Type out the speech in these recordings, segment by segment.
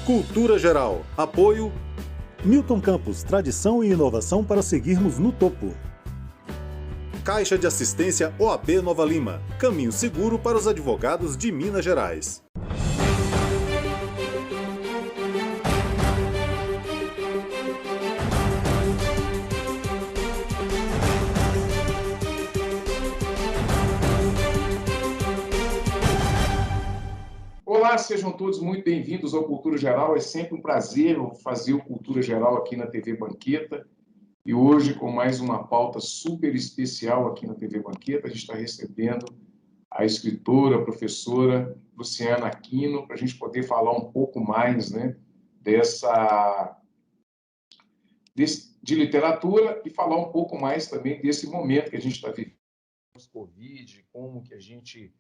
Cultura Geral. Apoio Milton Campos, tradição e inovação para seguirmos no topo. Caixa de Assistência OAB Nova Lima. Caminho seguro para os advogados de Minas Gerais. Olá, sejam todos muito bem-vindos ao Cultura Geral. É sempre um prazer fazer o Cultura Geral aqui na TV Banqueta. E hoje, com mais uma pauta super especial aqui na TV Banqueta, a gente está recebendo a escritora, a professora Luciana Aquino, para a gente poder falar um pouco mais, né, de literatura e falar um pouco mais também desse momento que a gente está vivendo, Covid, como que a gente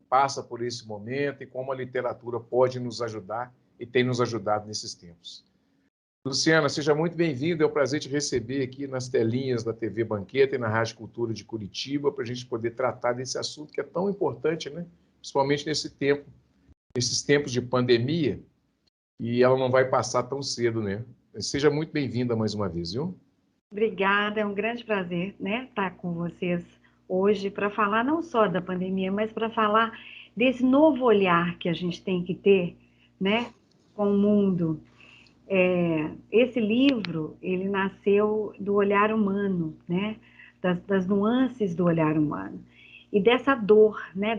passa por esse momento e como a literatura pode nos ajudar e tem nos ajudado nesses tempos. Luciana, seja muito bem-vinda, é um prazer te receber aqui nas telinhas da TV Banqueta e na Rádio Cultura de Curitiba, para a gente poder tratar desse assunto que é tão importante, né? Principalmente nesses tempos de pandemia, e ela não vai passar tão cedo, né? Seja muito bem-vinda mais uma vez, viu? Obrigada, é um grande prazer, né, estar com vocês hoje para falar não só da pandemia, mas para falar desse novo olhar que a gente tem que ter, né, com o mundo. Esse livro, ele nasceu do olhar humano, né, das nuances do olhar humano e dessa dor, né,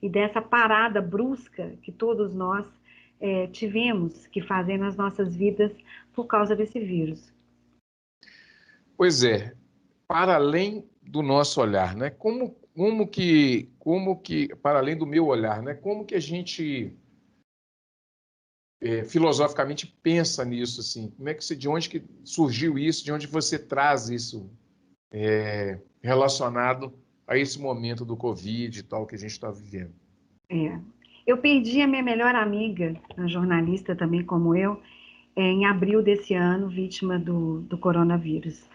e dessa parada brusca que todos nós tivemos que fazer nas nossas vidas por causa desse vírus. Pois é, para além do nosso olhar, né? Como que, para além do meu olhar, né? Como que a gente filosoficamente pensa nisso, assim? Como é que de onde que surgiu isso? De onde você traz isso relacionado a esse momento do Covid e tal que a gente está vivendo? Eu perdi a minha melhor amiga, uma jornalista também como eu, em abril desse ano, vítima do coronavírus.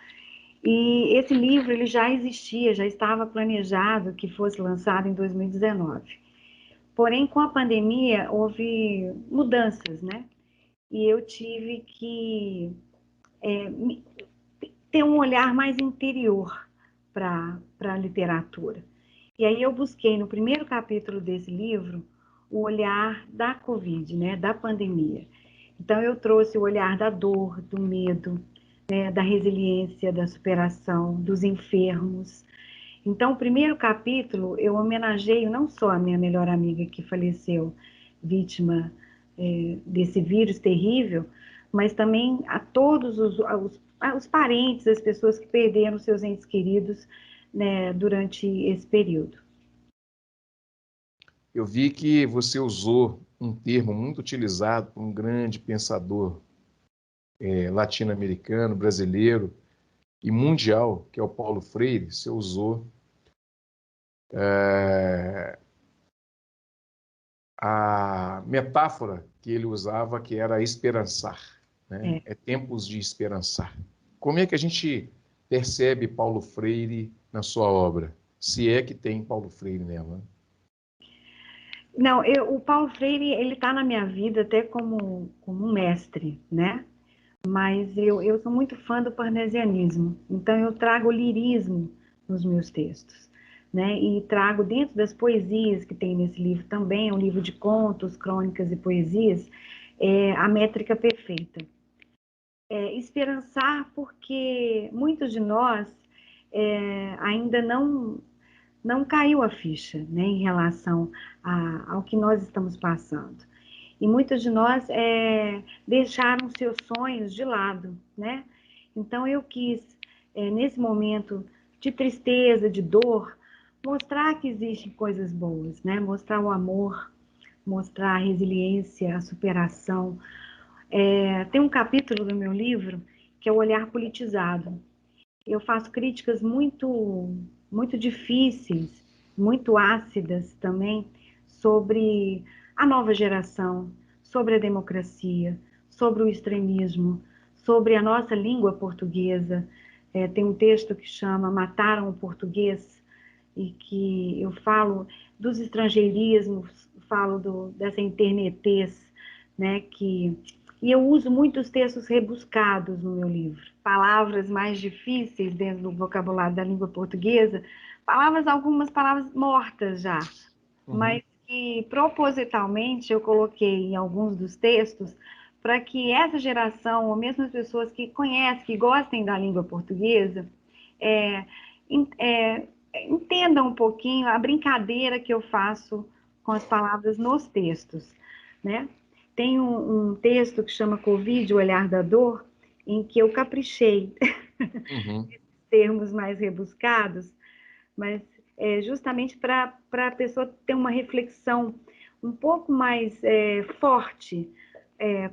E esse livro ele já existia, já estava planejado que fosse lançado em 2019. Porém, com a pandemia, houve mudanças, né? E eu tive que ter um olhar mais interior para a literatura. E aí eu busquei, no primeiro capítulo desse livro, o olhar da Covid, né? Da pandemia. Então, eu trouxe o olhar da dor, do medo, né, da resiliência, da superação, dos enfermos. Então, o primeiro capítulo, eu homenageio não só a minha melhor amiga que faleceu vítima desse vírus terrível, mas também a todos os parentes, as pessoas que perderam seus entes queridos, né, durante esse período. Eu vi que você usou um termo muito utilizado por um grande pensador latino-americano, brasileiro e mundial, que é o Paulo Freire. Você usou a metáfora que ele usava, que era esperançar, né? É tempos de esperançar. Como é que a gente percebe Paulo Freire na sua obra? Se é que tem Paulo Freire nela? Não, o Paulo Freire, ele está na minha vida até como um mestre, né? Mas eu sou muito fã do parnasianismo, então eu trago lirismo nos meus textos, né? E trago dentro das poesias que tem nesse livro também, é um livro de contos, crônicas e poesias, a métrica perfeita. Esperançar porque muitos de nós ainda não caiu a ficha, né, em relação ao que nós estamos passando. E muitos de nós deixaram seus sonhos de lado, né? Então eu quis, nesse momento de tristeza, de dor, mostrar que existem coisas boas, né? Mostrar o amor, mostrar a resiliência, a superação. Tem um capítulo do meu livro que é o olhar politizado. Eu faço críticas muito difíceis, muito ácidas também, sobre a nova geração, sobre a democracia, sobre o extremismo, sobre a nossa língua portuguesa. Tem um texto que chama Mataram o Português, e que eu falo dos estrangeirismos falo dessa internetez, né, e eu uso muitos textos rebuscados no meu livro, palavras mais difíceis dentro do vocabulário da língua portuguesa, algumas palavras mortas já, mas que propositalmente eu coloquei em alguns dos textos para que essa geração, ou mesmo as pessoas que conhecem, que gostem da língua portuguesa, é, entendam um pouquinho a brincadeira que eu faço com as palavras nos textos, né? Tem um texto que chama Covid, o Olhar da Dor, em que eu caprichei termos mais rebuscados, mas justamente para a pessoa ter uma reflexão um pouco mais forte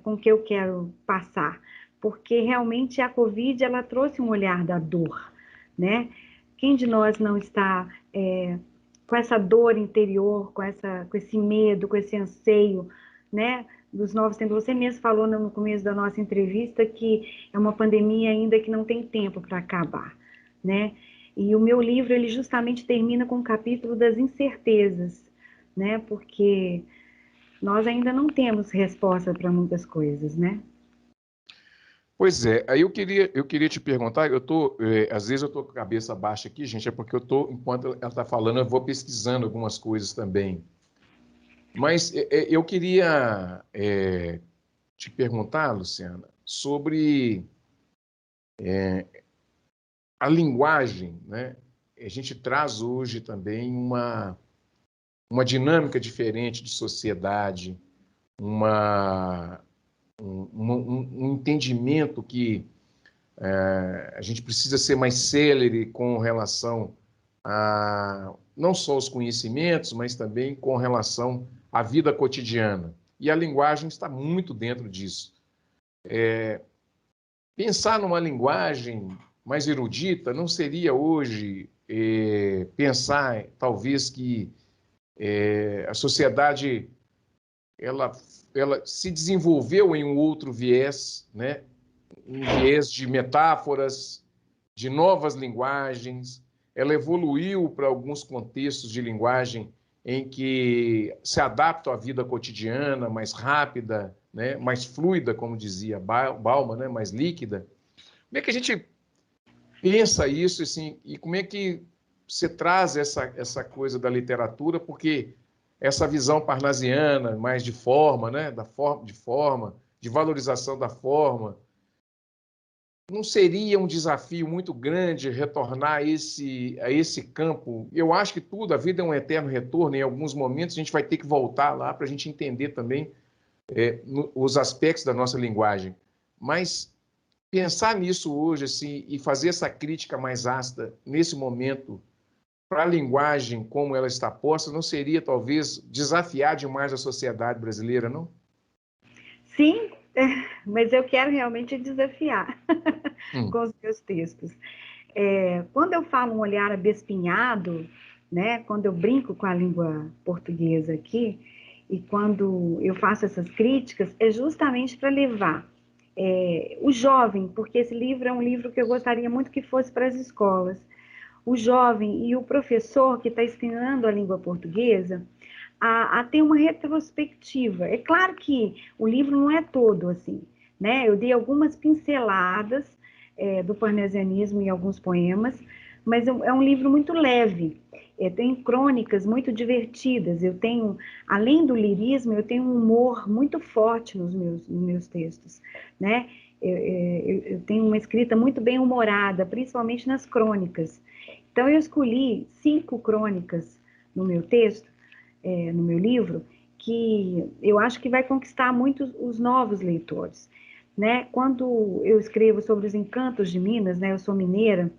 com o que eu quero passar, porque realmente a Covid ela trouxe um olhar da dor, né? Quem de nós não está com essa dor interior, com esse medo, com esse anseio, né? Dos novos tempos. Você mesmo falou no começo da nossa entrevista que é uma pandemia ainda que não tem tempo para acabar, né? E o meu livro, ele justamente termina com o capítulo das incertezas, né? Porque nós ainda não temos resposta para muitas coisas, né? Pois é, aí eu queria te perguntar, às vezes eu estou com a cabeça baixa aqui, gente, é porque enquanto ela está falando, eu vou pesquisando algumas coisas também. Mas eu queria te perguntar, Luciana, sobre a linguagem, né? A gente traz hoje também uma dinâmica diferente de sociedade, um entendimento que a gente precisa ser mais célere com relação a não só os conhecimentos, mas também com relação à vida cotidiana. E a linguagem está muito dentro disso. Pensar numa linguagem mais erudita não seria hoje pensar, talvez, que a sociedade ela se desenvolveu em um outro viés, né? Um viés de metáforas, de novas linguagens. Ela evoluiu para alguns contextos de linguagem em que se adaptam à vida cotidiana, mais rápida, né? Mais fluida, como dizia Bauman, né? Mais líquida. Como é que a gente pensa isso assim, e como é que você traz essa coisa da literatura? Porque essa visão parnasiana, mais de forma, né? De valorização da forma, não seria um desafio muito grande retornar a esse campo? Eu acho que a vida é um eterno retorno, em alguns momentos a gente vai ter que voltar lá para a gente entender também os aspectos da nossa linguagem. Mas pensar nisso hoje assim, e fazer essa crítica mais ácida nesse momento para a linguagem como ela está posta, não seria talvez desafiar demais a sociedade brasileira, não? Sim, mas eu quero realmente desafiar com os meus textos. Quando eu falo um olhar abespinhado, né, quando eu brinco com a língua portuguesa aqui, e quando eu faço essas críticas, é justamente para levar o jovem, porque esse livro é um livro que eu gostaria muito que fosse para as escolas, o jovem e o professor que está ensinando a língua portuguesa a ter uma retrospectiva. É claro que o livro não é todo assim, né? Eu dei algumas pinceladas do parnasianismo em alguns poemas, mas é um livro muito leve. Tem crônicas muito divertidas. Eu tenho, além do lirismo, eu tenho um humor muito forte nos meus textos, né? Eu tenho uma escrita muito bem humorada, principalmente nas crônicas. Então, eu escolhi 5 crônicas no meu texto, no meu livro, que eu acho que vai conquistar muito os novos leitores, né? Quando eu escrevo sobre os encantos de Minas, né? Eu sou mineira,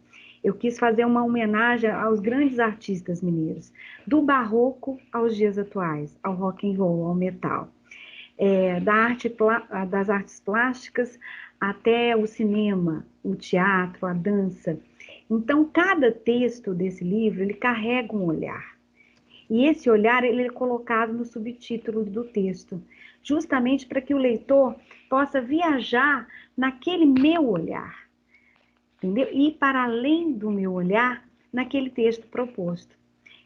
eu quis fazer uma homenagem aos grandes artistas mineiros, do barroco aos dias atuais, ao rock and roll, ao metal, das artes plásticas até o cinema, o teatro, a dança. Então, cada texto desse livro, ele carrega um olhar. E esse olhar, ele é colocado no subtítulo do texto, justamente para que o leitor possa viajar naquele meu olhar, entendeu? E para além do meu olhar, naquele texto proposto.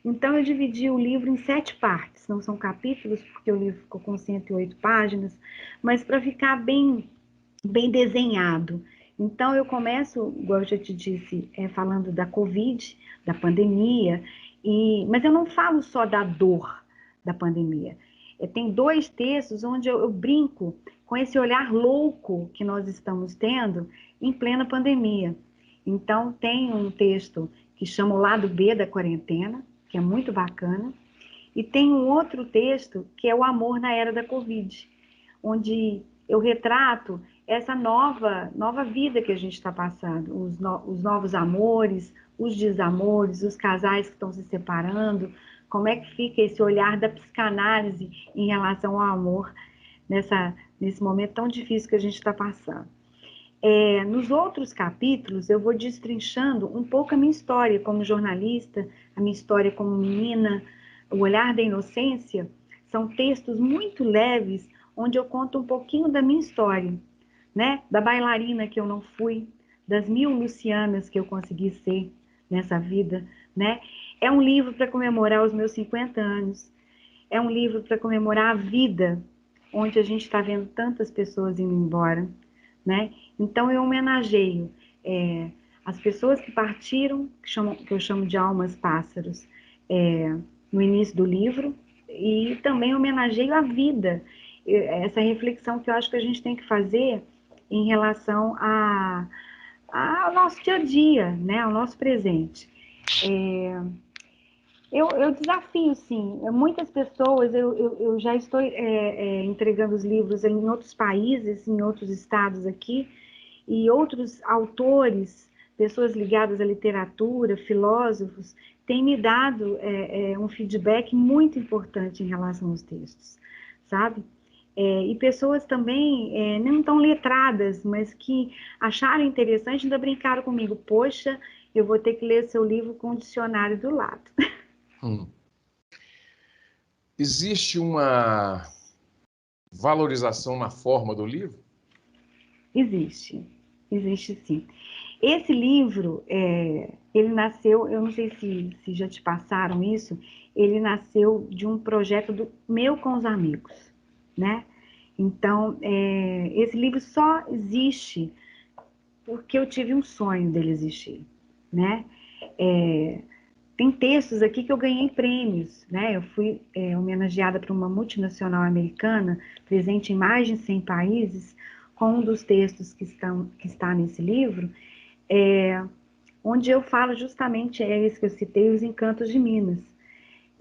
Então, eu dividi o livro em 7 partes, não são capítulos, porque o livro ficou com 108 páginas, mas para ficar bem desenhado. Então, eu começo, igual eu já te disse, falando da Covid, da pandemia, mas eu não falo só da dor da pandemia. Tem 2 textos onde eu brinco com esse olhar louco que nós estamos tendo em plena pandemia. Então, tem um texto que chama O Lado B da Quarentena, que é muito bacana, e tem um outro texto que é O Amor na Era da Covid, onde eu retrato essa nova vida que a gente está passando, os novos amores, os desamores, os casais que estão se separando, como é que fica esse olhar da psicanálise em relação ao amor nesse momento tão difícil que a gente está passando. Nos outros capítulos, eu vou destrinchando um pouco a minha história como jornalista, a minha história como menina, o olhar da inocência. São textos muito leves, onde eu conto um pouquinho da minha história, né? Da bailarina que eu não fui, das 1000 Lucianas que eu consegui ser nessa vida, né? É um livro para comemorar os meus 50 anos, é um livro para comemorar a vida, onde a gente está vendo tantas pessoas indo embora, né? Então, eu homenageio as pessoas que partiram, que eu chamo de almas pássaros, no início do livro, e também homenageio a vida, essa reflexão que eu acho que a gente tem que fazer em relação ao nosso dia a dia, né? Ao nosso presente. Eu desafio, sim, muitas pessoas, eu já estou entregando os livros em outros países, em outros estados aqui, e outros autores, pessoas ligadas à literatura, filósofos, têm me dado um feedback muito importante em relação aos textos, sabe? E pessoas também não tão letradas, mas que acharam interessante, ainda brincaram comigo, poxa, eu vou ter que ler seu livro com o dicionário do lado. Existe uma valorização na forma do livro? Existe sim. Esse livro, ele nasceu, eu não sei se já te passaram isso, ele nasceu de um projeto meu com os amigos, né? Então, esse livro só existe porque eu tive um sonho dele existir, né? Tem textos aqui que eu ganhei prêmios, né? Eu fui homenageada por uma multinacional americana, presente em mais de 100 países, com um dos textos que está nesse livro, onde eu falo justamente, esse que eu citei, Os Encantos de Minas.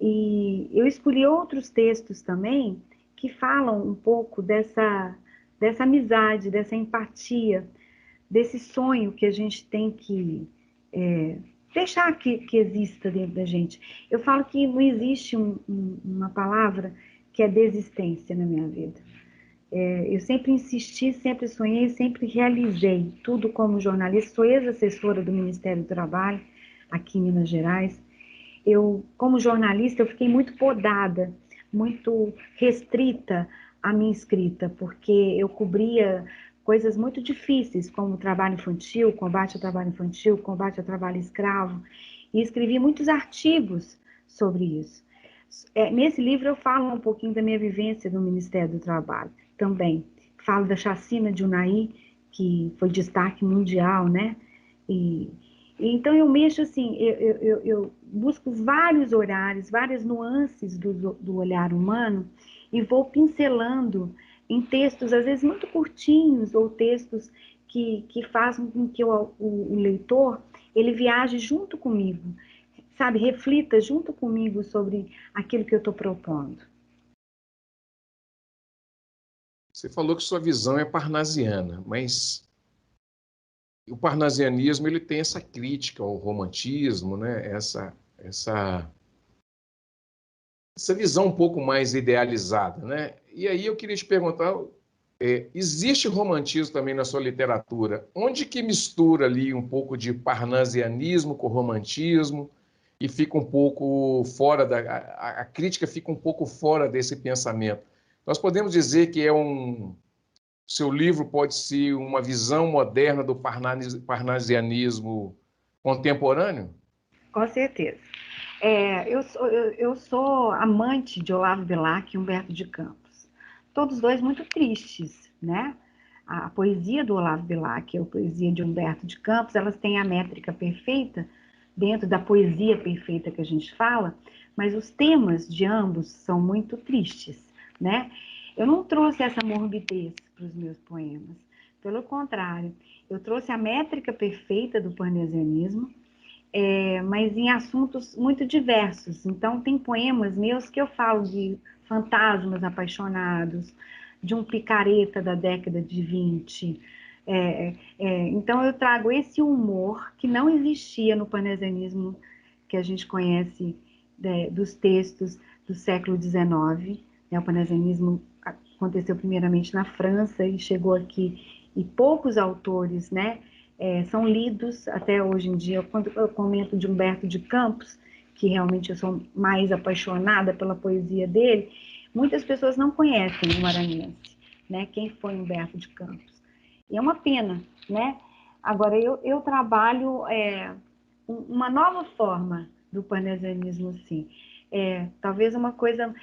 E eu escolhi outros textos também que falam um pouco dessa amizade, dessa empatia, desse sonho que a gente tem que deixar que exista dentro da gente. Eu falo que não existe uma palavra que é desistência na minha vida. Eu sempre insisti, sempre sonhei, sempre realizei tudo como jornalista. Sou ex-assessora do Ministério do Trabalho, aqui em Minas Gerais. Como jornalista, eu fiquei muito podada, muito restrita à minha escrita, porque eu cobria coisas muito difíceis, como o trabalho infantil, combate ao trabalho infantil, combate ao trabalho escravo, e escrevi muitos artigos sobre isso. Nesse livro eu falo um pouquinho da minha vivência no Ministério do Trabalho também. Falo da chacina de Unai, que foi destaque mundial, né? Então eu mexo assim, eu busco vários olhares, várias nuances do olhar humano e vou pincelando em textos, às vezes muito curtinhos, ou textos que fazem com que o leitor ele viaje junto comigo, sabe, reflita junto comigo sobre aquilo que eu estou propondo. Você falou que sua visão é parnasiana, mas o parnasianismo ele tem essa crítica ao romantismo, né? Essa visão um pouco mais idealizada, né? E aí eu queria te perguntar, existe romantismo também na sua literatura? Onde que mistura ali um pouco de parnasianismo com romantismo e fica um pouco fora a crítica fica um pouco fora desse pensamento? Nós podemos dizer que seu livro pode ser uma visão moderna do parnasianismo contemporâneo? Com certeza. Eu sou amante de Olavo Bilac e Humberto de Campos. Todos dois muito tristes, né? A poesia do Olavo Bilac e a poesia de Humberto de Campos, elas têm a métrica perfeita, dentro da poesia perfeita que a gente fala, mas os temas de ambos são muito tristes, né? Eu não trouxe essa morbidez para os meus poemas. Pelo contrário, eu trouxe a métrica perfeita do parnasianismo, mas em assuntos muito diversos. Então, tem poemas meus que eu falo de fantasmas apaixonados, de um picareta da década de 20. Então, eu trago esse humor que não existia no parnasianismo que a gente conhece dos textos do século XIX. O parnasianismo aconteceu primeiramente na França e chegou aqui, e poucos autores, né, são lidos até hoje em dia. Quando eu comento de Humberto de Campos, que realmente eu sou mais apaixonada pela poesia dele, muitas pessoas não conhecem o maranhense, né, quem foi Humberto de Campos. E é uma pena, né? Agora, eu trabalho uma nova forma do parnasianismo, sim. Talvez uma coisa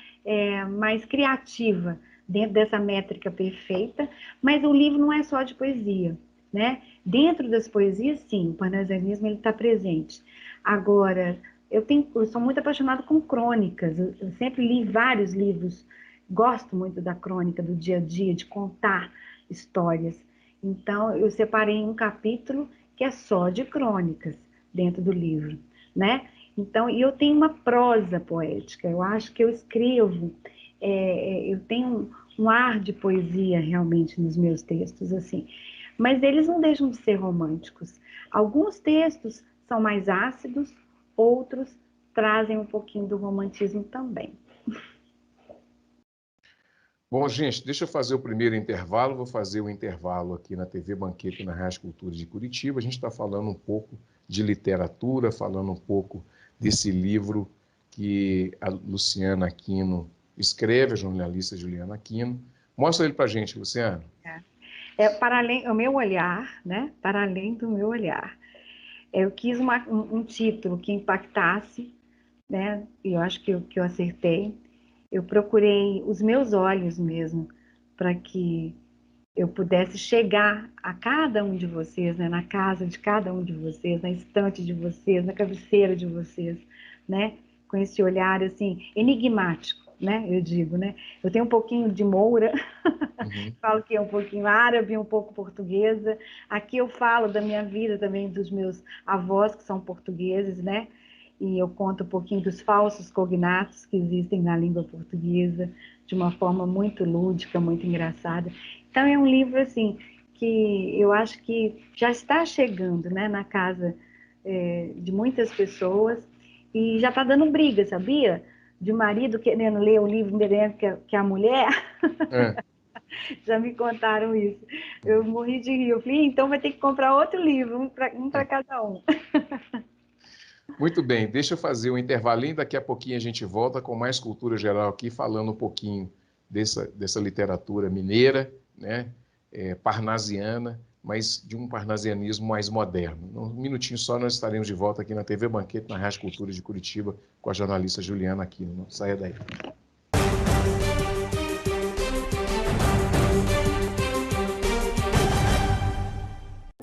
mais criativa, dentro dessa métrica perfeita, mas o livro não é só de poesia, né? Dentro das poesias, sim, o parnasianismo está presente. Agora, eu sou muito apaixonada com crônicas, eu sempre li vários livros, gosto muito da crônica, do dia a dia, de contar histórias. Então, eu separei um capítulo que é só de crônicas dentro do livro, né? Então, eu tenho uma prosa poética, eu acho que eu escrevo, eu tenho um ar de poesia realmente nos meus textos, assim, mas eles não deixam de ser românticos. Alguns textos são mais ácidos, outros trazem um pouquinho do romantismo também. Bom, gente, deixa eu fazer o primeiro intervalo, vou fazer o intervalo aqui na TV Banquete e na Rádio Cultura de Curitiba. A gente está falando um pouco de literatura, falando um pouco desse livro que a Luciana Aquino escreve, a jornalista Juliana Aquino. Mostra ele para a gente, Luciana. Para além, o meu olhar, né? Para além do meu olhar. Eu quis um título que impactasse, né? E eu acho que eu acertei. Eu procurei os meus olhos mesmo, para que eu pudesse chegar a cada um de vocês, né? Na casa de cada um de vocês, na estante de vocês, na cabeceira de vocês, né? Com esse olhar, assim, enigmático, né? Eu digo, né? Eu tenho um pouquinho de moura, falo que é um pouquinho árabe, um pouco portuguesa. Aqui eu falo da minha vida também, dos meus avós, que são portugueses, né? E eu conto um pouquinho dos falsos cognatos que existem na língua portuguesa, de uma forma muito lúdica, muito engraçada. Então, é um livro, assim, que eu acho que já está chegando, né, na casa de muitas pessoas, e já está dando briga, sabia? De marido querendo ler o livro que a mulher... Já me contaram isso. Eu morri de rir. Eu falei, então vai ter que comprar outro livro, um para cada um. Muito bem, deixa eu fazer um intervalinho, daqui a pouquinho a gente volta com mais cultura geral aqui, falando um pouquinho dessa literatura mineira, né, parnasiana, mas de um parnasianismo mais moderno. Um minutinho só, nós estaremos de volta aqui na TV Banquete, na Rádio Cultura de Curitiba, com a jornalista Juliana Aquino. Não saia daí.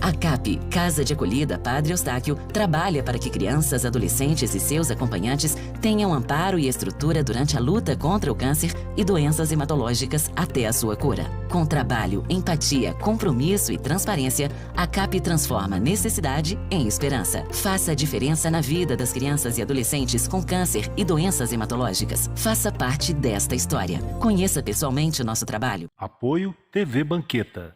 A CAP, Casa de Acolhida Padre Eustáquio, trabalha para que crianças, adolescentes e seus acompanhantes tenham amparo e estrutura durante a luta contra o câncer e doenças hematológicas até a sua cura. Com trabalho, empatia, compromisso e transparência, a CAP transforma necessidade em esperança. Faça a diferença na vida das crianças e adolescentes com câncer e doenças hematológicas. Faça parte desta história. Conheça pessoalmente o nosso trabalho. Apoio TV Banqueta.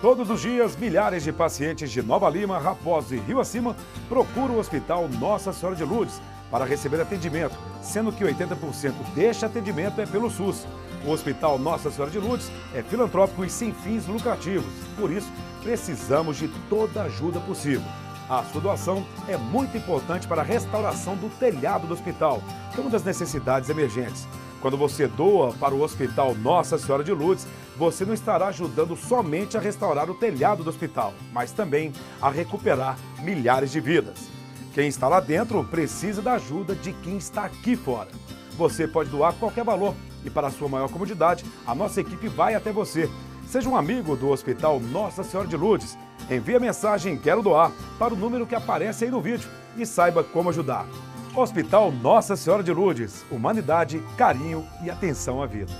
Todos os dias, milhares de pacientes de Nova Lima, Raposo e Rio Acima procuram o Hospital Nossa Senhora de Lourdes para receber atendimento, sendo que 80% deste atendimento é pelo SUS. O Hospital Nossa Senhora de Lourdes é filantrópico e sem fins lucrativos, por isso precisamos de toda a ajuda possível. A sua doação é muito importante para a restauração do telhado do hospital, que é uma das necessidades emergentes. Quando você doa para o Hospital Nossa Senhora de Lourdes, você não estará ajudando somente a restaurar o telhado do hospital, mas também a recuperar milhares de vidas. Quem está lá dentro precisa da ajuda de quem está aqui fora. Você pode doar qualquer valor e, para a sua maior comodidade, a nossa equipe vai até você. Seja um amigo do Hospital Nossa Senhora de Lourdes. Envie a mensagem "Quero doar" para o número que aparece aí no vídeo e saiba como ajudar. Hospital Nossa Senhora de Lourdes. Humanidade, carinho e atenção à vida.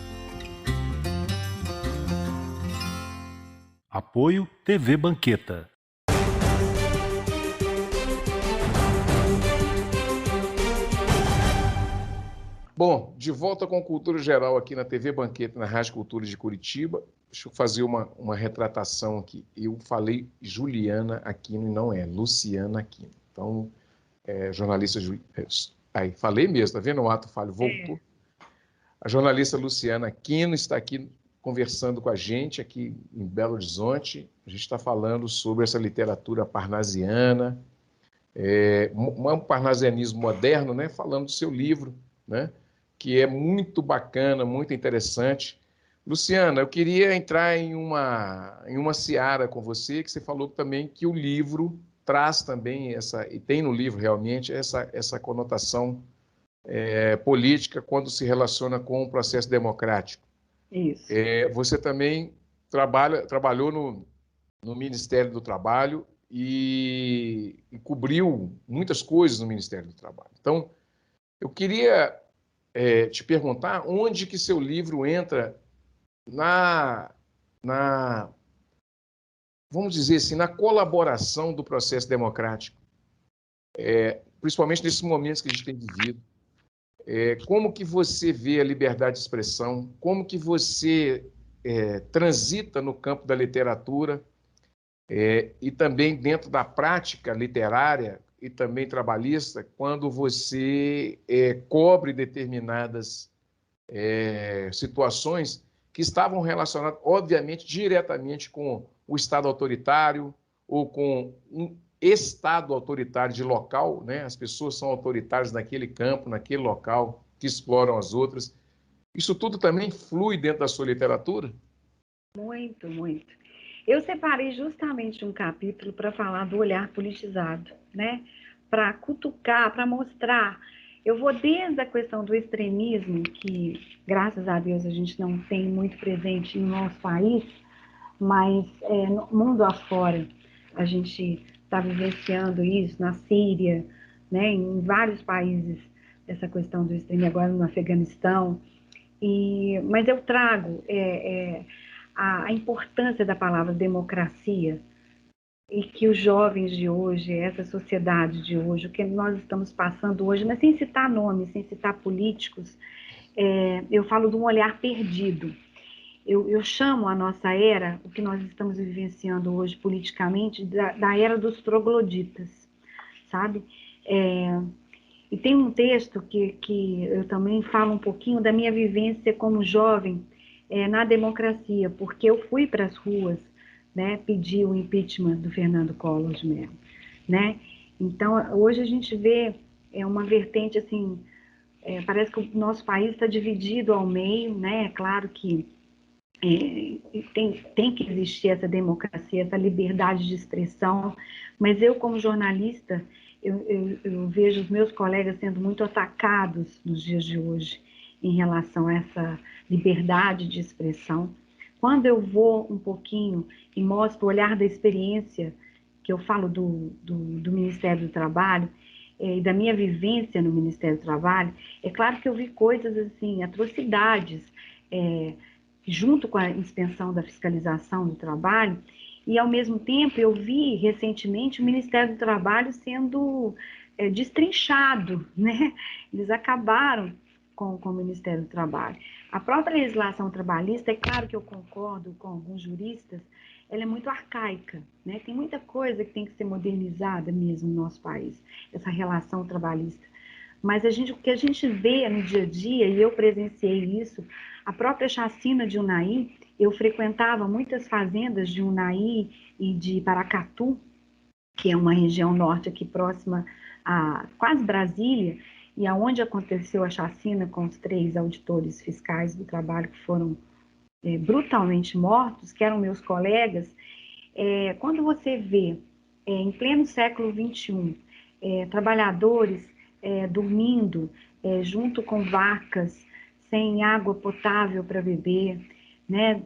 Apoio TV Banqueta. Bom, de volta com Cultura Geral aqui na TV Banqueta, na Rádio Cultura de Curitiba. Deixa eu fazer uma retratação aqui. Eu falei Juliana Aquino e não é Luciana Aquino. Então, jornalista... Aí, falei mesmo, tá vendo? O ato falho voltou. A jornalista Luciana Aquino está aqui conversando com a gente aqui em Belo Horizonte. A gente está falando sobre essa literatura parnasiana, um parnasianismo moderno, né? Falando do seu livro, né? Que é muito bacana, muito interessante. Luciana, eu queria entrar em uma seara com você, que você falou também que o livro traz também e tem no livro realmente essa conotação política quando se relaciona com o processo democrático. Isso. Você também trabalhou no Ministério do Trabalho e cobriu muitas coisas no Ministério do Trabalho. Então, eu queria te perguntar onde que seu livro entra vamos dizer assim, na colaboração do processo democrático, principalmente nesses momentos que a gente tem vivido. Como que você vê a liberdade de expressão? Como que você transita no campo da literatura e também dentro da prática literária e também trabalhista, quando você cobre determinadas situações que estavam relacionadas, obviamente, diretamente com o Estado autoritário ou com um Estado autoritário de local, né? As pessoas são autoritárias naquele campo, naquele local, que exploram as outras. Isso tudo também flui dentro da sua literatura? Muito, muito. Eu separei justamente um capítulo para falar do olhar politizado, né? Para cutucar, para mostrar. Eu vou desde a questão do extremismo, que, graças a Deus, a gente não tem muito presente no nosso país, mas no mundo afora a gente está vivenciando isso, na Síria, né? Em vários países, essa questão do extremismo, agora no Afeganistão. Mas eu trago a importância da palavra democracia, e que os jovens de hoje, essa sociedade de hoje, o que nós estamos passando hoje, mas sem citar nomes, sem citar políticos, eu falo de um olhar perdido. Eu chamo a nossa era, o que nós estamos vivenciando hoje politicamente, da era dos trogloditas, sabe? E tem um texto que eu também falo um pouquinho da minha vivência como jovem na democracia, porque eu fui para as ruas, né, pedir o impeachment do Fernando Collor de Mello, né? Então, hoje a gente vê uma vertente assim, parece que o nosso país está dividido ao meio, né? É claro que tem que existir essa democracia, essa liberdade de expressão, mas eu, como jornalista, eu vejo os meus colegas sendo muito atacados nos dias de hoje em relação a essa liberdade de expressão. Quando eu vou um pouquinho e mostro o olhar da experiência, que eu falo do Ministério do Trabalho, e da minha vivência no Ministério do Trabalho, é claro que eu vi coisas assim, atrocidades, junto com a extensão da fiscalização do trabalho, e ao mesmo tempo eu vi recentemente o Ministério do Trabalho sendo destrinchado, né? Eles acabaram com o Ministério do Trabalho. A própria legislação trabalhista, é claro que eu concordo com alguns juristas, ela é muito arcaica, né? Tem muita coisa que tem que ser modernizada mesmo no nosso país, essa relação trabalhista. Mas o que a gente vê no dia a dia, e eu presenciei isso, a própria chacina de Unai, eu frequentava muitas fazendas de Unai e de Paracatu, que é uma região norte aqui próxima a quase Brasília, e aonde aconteceu a chacina com os 3 auditores fiscais do trabalho que foram brutalmente mortos, que eram meus colegas. Quando você vê, em pleno século XXI, trabalhadores dormindo junto com vacas, sem água potável para beber, né?